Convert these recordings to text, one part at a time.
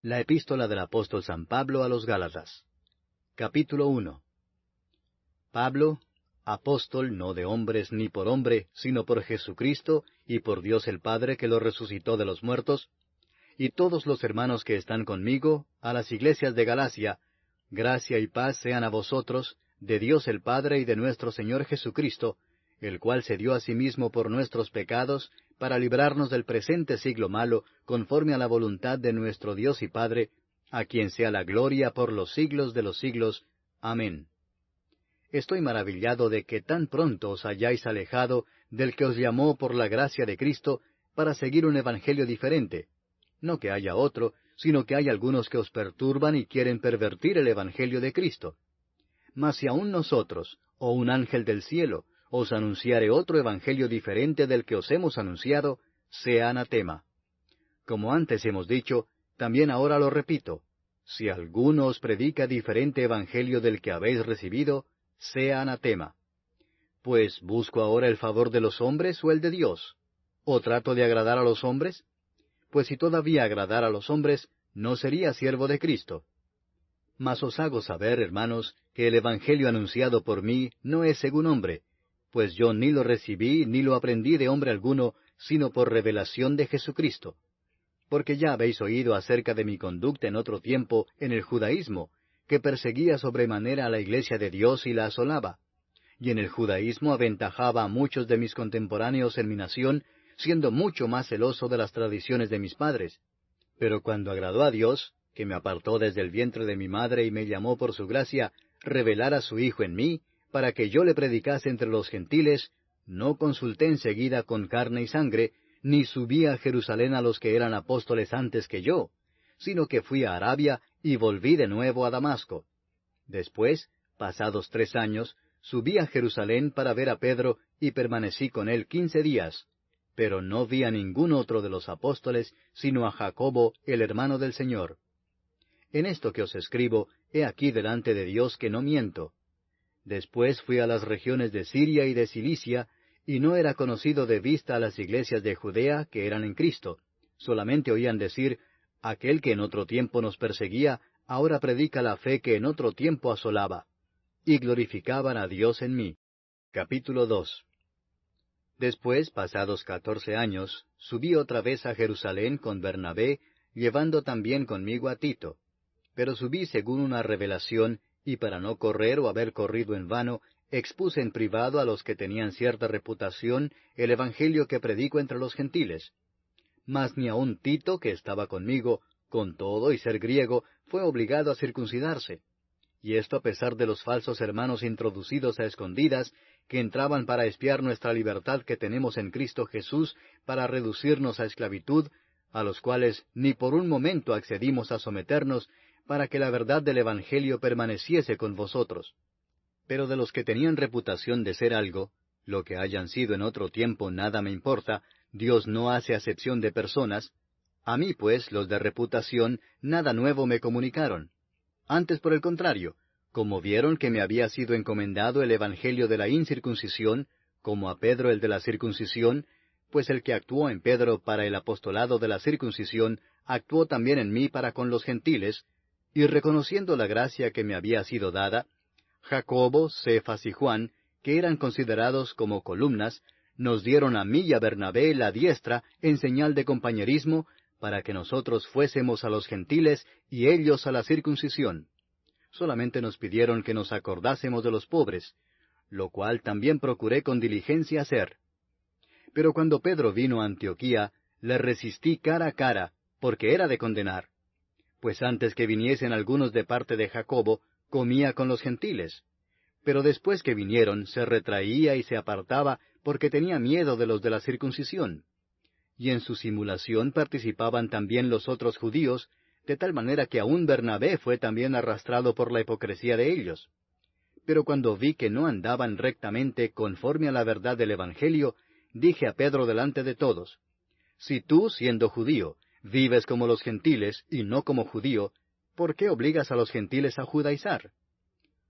La epístola del apóstol San Pablo a los Gálatas. Capítulo 1. Pablo, apóstol no de hombres ni por hombre, sino por Jesucristo y por Dios el Padre que lo resucitó de los muertos, y todos los hermanos que están conmigo, a las iglesias de Galacia, gracia y paz sean a vosotros, de Dios el Padre y de nuestro Señor Jesucristo, el cual se dio a sí mismo por nuestros pecados, para librarnos del presente siglo malo, conforme a la voluntad de nuestro Dios y Padre, a quien sea la gloria por los siglos de los siglos. Amén. Estoy maravillado de que tan pronto os hayáis alejado del que os llamó por la gracia de Cristo para seguir un evangelio diferente. No que haya otro, sino que hay algunos que os perturban y quieren pervertir el evangelio de Cristo. Mas si aun nosotros, o un ángel del cielo, os anunciare otro evangelio diferente del que os hemos anunciado, sea anatema. Como antes hemos dicho, también ahora lo repito, si alguno os predica diferente evangelio del que habéis recibido, sea anatema. Pues, ¿busco ahora el favor de los hombres o el de Dios? ¿O trato de agradar a los hombres? Pues si todavía agradara a los hombres, no sería siervo de Cristo. Mas os hago saber, hermanos, que el evangelio anunciado por mí no es según hombre, pues yo ni lo recibí ni lo aprendí de hombre alguno, sino por revelación de Jesucristo. Porque ya habéis oído acerca de mi conducta en otro tiempo en el judaísmo, que perseguía sobremanera a la iglesia de Dios y la asolaba. Y en el judaísmo aventajaba a muchos de mis contemporáneos en mi nación, siendo mucho más celoso de las tradiciones de mis padres. Pero cuando agradó a Dios, que me apartó desde el vientre de mi madre y me llamó por su gracia, revelar a su Hijo en mí, para que yo le predicase entre los gentiles, no consulté enseguida con carne y sangre, ni subí a Jerusalén a los que eran apóstoles antes que yo, sino que fui a Arabia y volví de nuevo a Damasco. Después, pasados 3 años, subí a Jerusalén para ver a Pedro y permanecí con él 15 días, pero no vi a ningún otro de los apóstoles, sino a Jacobo, el hermano del Señor. En esto que os escribo, he aquí delante de Dios que no miento. Después fui a las regiones de Siria y de Cilicia, y no era conocido de vista a las iglesias de Judea que eran en Cristo. Solamente oían decir, aquel que en otro tiempo nos perseguía, ahora predica la fe que en otro tiempo asolaba. Y glorificaban a Dios en mí. Capítulo 2. Después, pasados 14 años, subí otra vez a Jerusalén con Bernabé, llevando también conmigo a Tito. Pero subí según una revelación, y para no correr o haber corrido en vano, expuse en privado a los que tenían cierta reputación el evangelio que predico entre los gentiles. Mas ni aun Tito, que estaba conmigo, con todo y ser griego, fue obligado a circuncidarse. Y esto a pesar de los falsos hermanos introducidos a escondidas, que entraban para espiar nuestra libertad que tenemos en Cristo Jesús, para reducirnos a esclavitud, a los cuales ni por un momento accedimos a someternos, para que la verdad del Evangelio permaneciese con vosotros. Pero de los que tenían reputación de ser algo, lo que hayan sido en otro tiempo nada me importa, Dios no hace acepción de personas. A mí, pues, los de reputación, nada nuevo me comunicaron. Antes, por el contrario, como vieron que me había sido encomendado el Evangelio de la incircuncisión, como a Pedro el de la circuncisión, pues el que actuó en Pedro para el apostolado de la circuncisión, actuó también en mí para con los gentiles, y reconociendo la gracia que me había sido dada, Jacobo, Cefas y Juan, que eran considerados como columnas, nos dieron a mí y a Bernabé la diestra en señal de compañerismo, para que nosotros fuésemos a los gentiles y ellos a la circuncisión. Solamente nos pidieron que nos acordásemos de los pobres, lo cual también procuré con diligencia hacer. Pero cuando Pedro vino a Antioquía, le resistí cara a cara, porque era de condenar. Pues antes que viniesen algunos de parte de Jacobo, comía con los gentiles. Pero después que vinieron, se retraía y se apartaba, porque tenía miedo de los de la circuncisión. Y en su simulación participaban también los otros judíos, de tal manera que aun Bernabé fue también arrastrado por la hipocresía de ellos. Pero cuando vi que no andaban rectamente conforme a la verdad del Evangelio, dije a Pedro delante de todos, si tú, siendo judío, vives como los gentiles y no como judío, ¿por qué obligas a los gentiles a judaizar?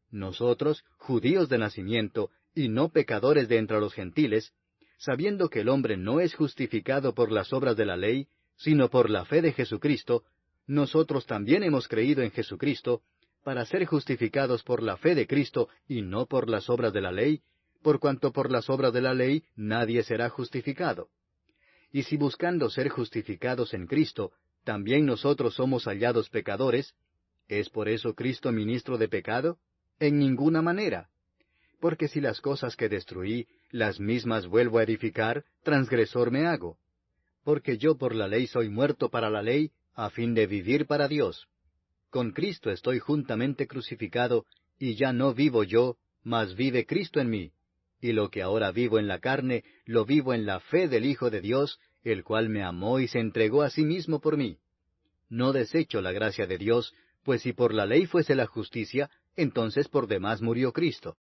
Nosotros, judíos de nacimiento, y no pecadores de entre los gentiles, sabiendo que el hombre no es justificado por las obras de la ley, sino por la fe de Jesucristo, nosotros también hemos creído en Jesucristo, para ser justificados por la fe de Cristo y no por las obras de la ley, por cuanto por las obras de la ley nadie será justificado. Y si buscando ser justificados en Cristo, también nosotros somos hallados pecadores, ¿es por eso Cristo ministro de pecado? En ninguna manera. Porque si las cosas que destruí, las mismas vuelvo a edificar, transgresor me hago. Porque yo por la ley soy muerto para la ley, a fin de vivir para Dios. Con Cristo estoy juntamente crucificado, y ya no vivo yo, mas vive Cristo en mí. Y lo que ahora vivo en la carne, lo vivo en la fe del Hijo de Dios, el cual me amó y se entregó a sí mismo por mí. No desecho la gracia de Dios, pues si por la ley fuese la justicia, entonces por demás murió Cristo.